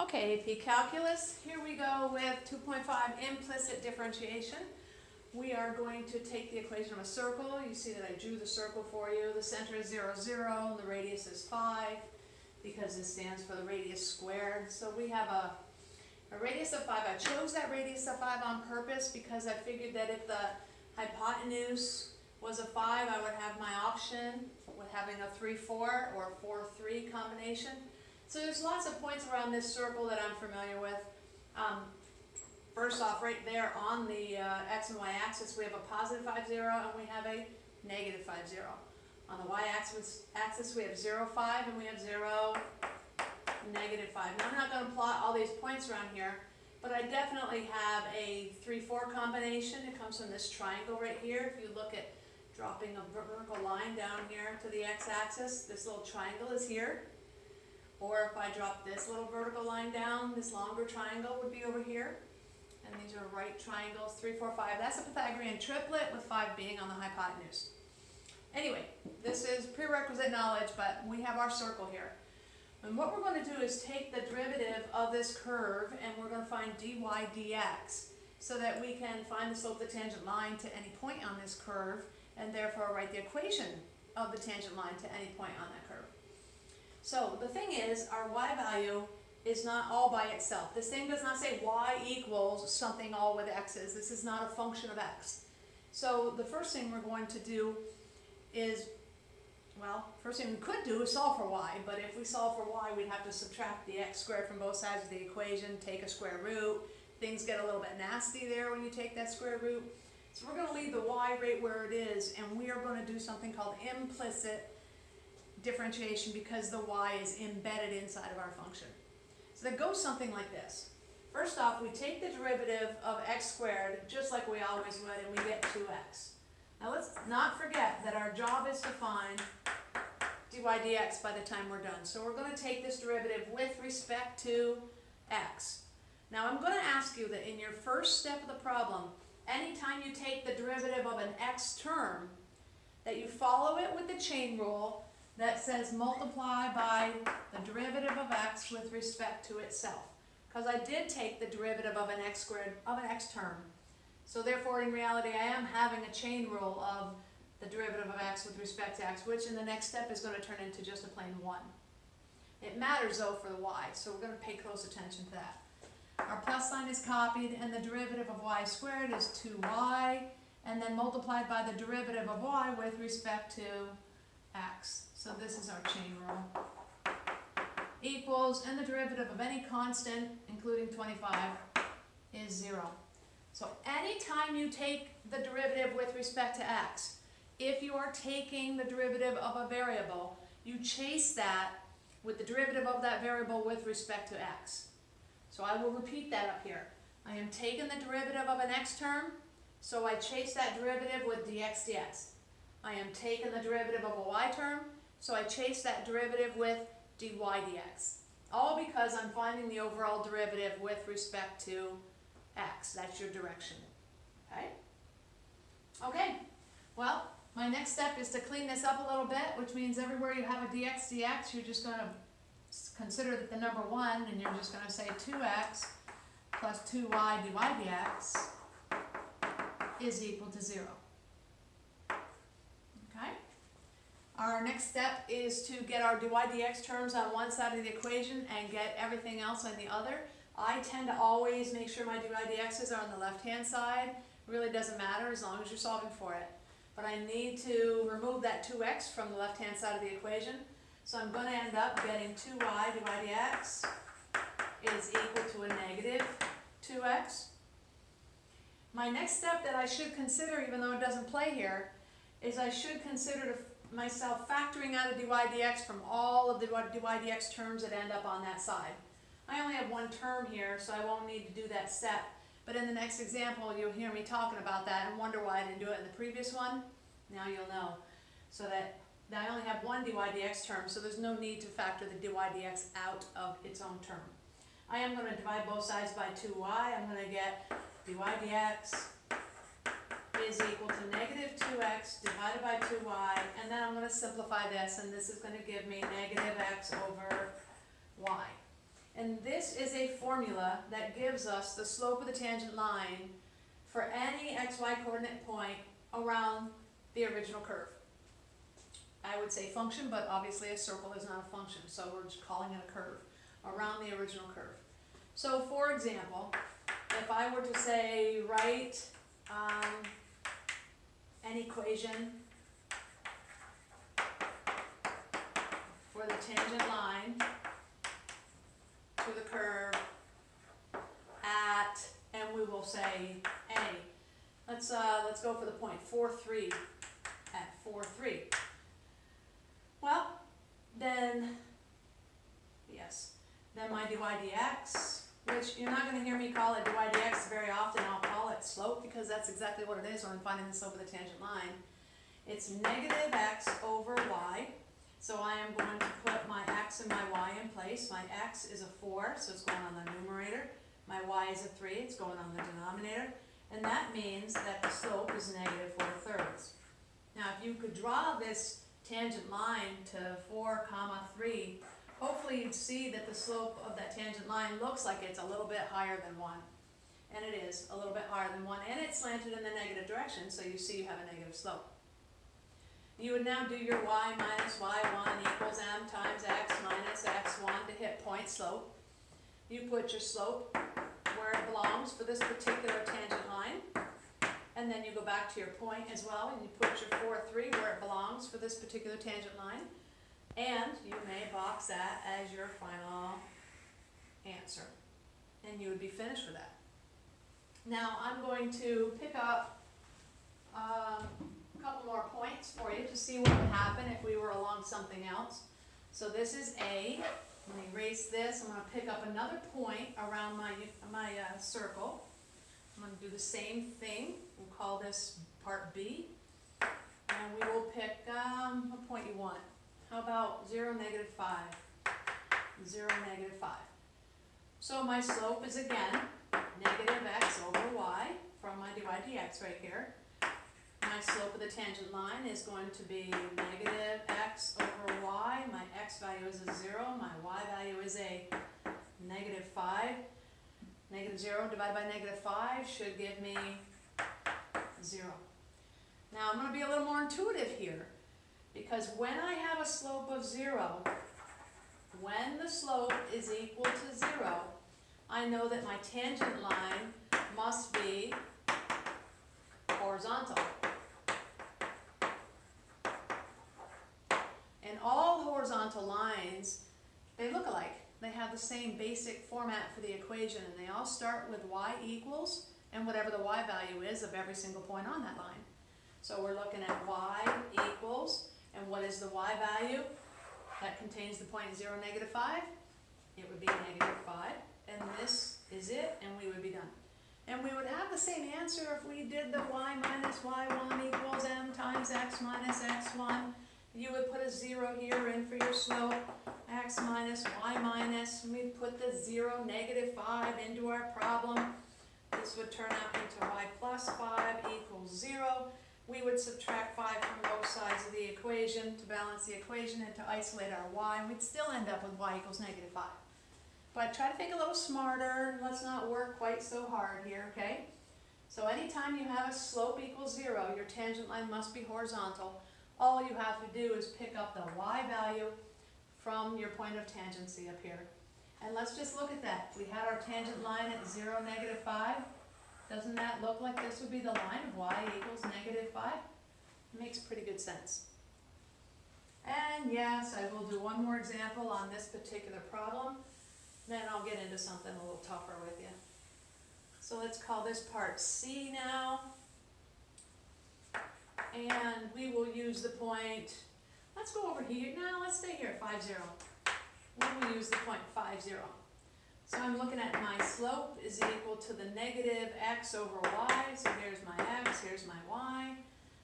Okay, AP Calculus, here we go with 2.5 implicit differentiation. We are going to take the equation of a circle. You see that I drew the circle for you. The center is 0, 0, the radius is 5, because this stands for the radius squared. So we have a radius of 5. I chose that radius of 5 on purpose because I figured that if the hypotenuse was a 5, I would have my option with having a 3, 4 or 4, 3 combination. So there's lots of points around this circle that I'm familiar with. First off, right there on the x and y axis, we have a positive 5, 0, and we have a negative 5, 0. On the y axis, we have 0, 5, and we have 0, negative 5. Now I'm not going to plot all these points around here, but I definitely have a 3, 4 combination. It comes from this triangle right here. If you look at dropping a vertical line down here to the x-axis, this little triangle is here. Or if I drop this little vertical line down, this longer triangle would be over here. And these are right triangles, 3, 4, 5. That's a Pythagorean triplet with 5 being on the hypotenuse. Anyway, this is prerequisite knowledge, but we have our circle here. And what we're going to do is take the derivative of this curve and we're going to find dy dx so that we can find the slope of the tangent line to any point on this curve and therefore write the equation of the tangent line to any point on that curve. So the thing is, our y value is not all by itself. This thing does not say y equals something all with x's. This is not a function of x. So the first thing we're going to do is, well, first thing we could do is solve for y, but if we solve for y, we'd have to subtract the x squared from both sides of the equation, take a square root. Things get a little bit nasty there when you take that square root. So we're going to leave the y right where it is, and we are going to do something called implicit differentiation because the y is embedded inside of our function. So that goes something like this. First off, we take the derivative of x squared just like we always would, and we get 2x. Now let's not forget that our job is to find dy dx by the time we're done. So we're going to take this derivative with respect to x. Now I'm going to ask you that in your first step of the problem, anytime you take the derivative of an x term, that you follow it with the chain rule that says multiply by the derivative of x with respect to itself. Because I did take the derivative of an x squared, of an x term. So therefore, in reality, I am having a chain rule of the derivative of x with respect to x, which in the next step is going to turn into just a plain 1. It matters, though, for the y, so we're going to pay close attention to that. Our plus sign is copied, and the derivative of y squared is 2y, and then multiplied by the derivative of y with respect to x. So this is our chain rule. Equals, and the derivative of any constant, including 25, is 0. So anytime you take the derivative with respect to x, if you are taking the derivative of a variable, you chase that with the derivative of that variable with respect to x. So I will repeat that up here. I am taking the derivative of an x term, so I chase that derivative with dx dx. I am taking the derivative of a y term, so I chase that derivative with dy dx. All because I'm finding the overall derivative with respect to x. That's your direction. Okay? Okay. Well, my next step is to clean this up a little bit, which means everywhere you have a dx dx, you're just going to consider that the number 1, and you're just going to say 2x plus 2y dy dx is equal to 0. Okay? Our next step is to get our dy dx terms on one side of the equation and get everything else on the other. I tend to always make sure my dy dx's are on the left-hand side. It really doesn't matter as long as you're solving for it. But I need to remove that 2x from the left-hand side of the equation. So I'm going to end up getting 2y dy dx is equal to a negative 2x. My next step that I should consider, even though it doesn't play here, is I should consider myself factoring out a dy dx from all of the dy dx terms that end up on that side. I only have one term here, so I won't need to do that step. But in the next example, you'll hear me talking about that and wonder why I didn't do it in the previous one. Now you'll know. So that I only have one dy dx term, so there's no need to factor the dy dx out of its own term. I am going to divide both sides by 2y. I'm going to get dy dx is equal to negative 2x divided by 2y, and then I'm going to simplify this, and this is going to give me negative x over y. And this is a formula that gives us the slope of the tangent line for any xy coordinate point around the original curve. I would say function, but obviously a circle is not a function, so we're just calling it a curve around the original curve. So for example, if I were to say write an equation for the tangent line to the curve at, and we will say A. Let's go for the point 4, 3 at 4, 3. Well, then, yes, then my dy dx, which you're not going to hear me call it dy dx very often, I'll call it slope because that's exactly what it is when I'm finding the slope of the tangent line. It's negative x over y. So I am going to put my x and my y in place. My x is a 4, so it's going on the numerator. My y is a 3, it's going on the denominator. And that means that the slope is negative 4/3. Now if you could draw this tangent line to 4, 3, hopefully you'd see that the slope of that tangent line looks like it's a little bit higher than 1. And it is a little bit higher than 1, and it's slanted in the negative direction, so you see you have a negative slope. You would now do your y minus y1 equals m times x minus x1 to hit point slope. You put your slope where it belongs for this particular tangent line, and then you go back to your point as well, and you put your 4, 3 where it belongs for this particular tangent line, and you may box that as your final answer, and you would be finished with that. Now I'm going to pick up a couple more points for you to see what would happen if we were along something else. So this is A. Let me erase this. I'm going to pick up another point around my circle. I'm going to do the same thing. We'll call this part B. And we will pick what point you want. How about 0, -5? 0, -5. So my slope is again negative x over y from my dy dx right here. My slope of the tangent line is going to be negative x over y. My x value is a 0. My y value is a -5. Negative 0 divided by -5 should give me 0. Now I'm going to be a little more intuitive here, because when I have a slope of 0, when the slope is equal to 0, I know that my tangent line must be horizontal. And all horizontal lines, they look alike. They have the same basic format for the equation, and they all start with y equals and whatever the y value is of every single point on that line. So we're looking at y equals, and what is the y value that contains the point 0, -5? It would be -5, and this is it, and we would be done. And we would have the same answer if we did the y minus y1 equals m times x minus x1. You would put a 0 here in for your slope, x minus y minus, and we'd put the 0, -5 into our problem. This would turn out into y plus 5 equals 0. We would subtract 5 from both sides of the equation to balance the equation and to isolate our y, and we'd still end up with y equals -5. But try to think a little smarter. Let's not work quite so hard here, okay? So anytime you have a slope equals 0, your tangent line must be horizontal. All you have to do is pick up the y value from your point of tangency up here. And let's just look at that. We had our tangent line at 0, -5. Doesn't that look like this would be the line of y equals -5? It makes pretty good sense. And yes, I will do one more example on this particular problem. Then I'll get into something a little tougher with you. So let's call this part C now. And we will use the point, let's go over here. No, let's stay here at 5, 0. We will use the point 5, 0. So I'm looking at my slope is equal to the negative x over y. So here's my x, here's my y.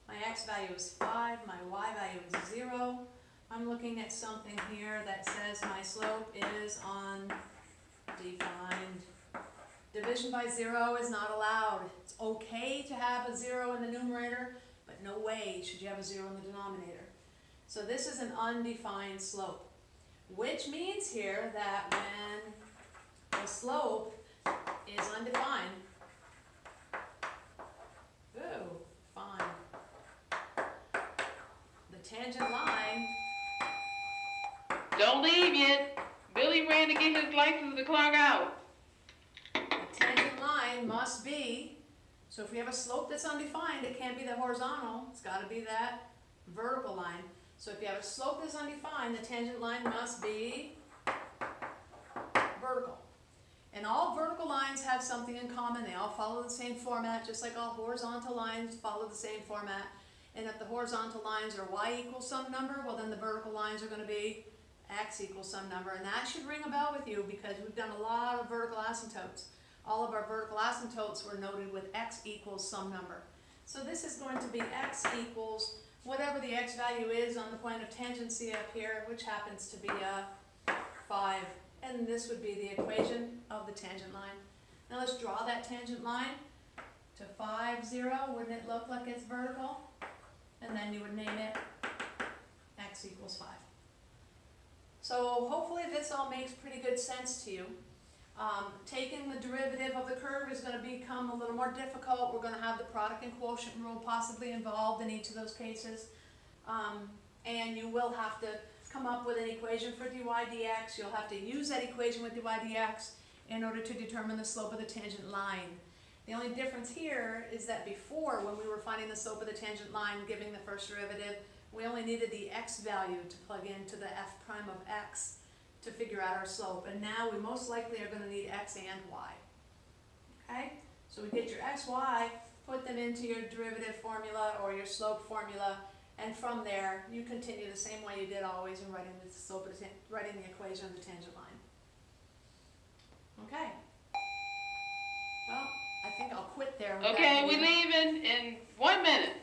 My x value is 5, my y value is 0. I'm looking at something here that says my slope is undefined. Division by 0 is not allowed. It's okay to have a 0 in the numerator, but no way should you have a 0 in the denominator. So this is an undefined slope, which means here that when slope is undefined. Ooh, fine. The tangent line. Don't leave yet. Billy ran to get his license to clock out. The tangent line must be, so if we have a slope that's undefined, it can't be the horizontal, it's gotta be that vertical line. So if you have a slope that's undefined, the tangent line must be vertical. And all vertical lines have something in common, they all follow the same format, just like all horizontal lines follow the same format. And if the horizontal lines are y equals some number, well then the vertical lines are gonna be x equals some number, and that should ring a bell with you because we've done a lot of vertical asymptotes. All of our vertical asymptotes were noted with x equals some number. So this is going to be x equals whatever the x value is on the point of tangency up here, which happens to be 5. And this would be the equation of the tangent line. Now let's draw that tangent line to 5, 0. Wouldn't it look like it's vertical? And then you would name it x equals 5. So hopefully this all makes pretty good sense to you. Taking the derivative of the curve is going to become a little more difficult. We're going to have the product and quotient rule possibly involved in each of those cases. And you will have to come up with an equation for dy dx. You'll have to use that equation with dy dx in order to determine the slope of the tangent line. The only difference here is that before, when we were finding the slope of the tangent line, giving the first derivative, we only needed the x value to plug into the f prime of x to figure out our slope. And now we most likely are going to need x and y. Okay? So we get your x, y, put them into your derivative formula or your slope formula, and from there you continue the same way you did always in writing the slope of the writing the equation of the tangent line. Okay. Well, I think I'll quit there. Okay, we're leaving in 1 minute.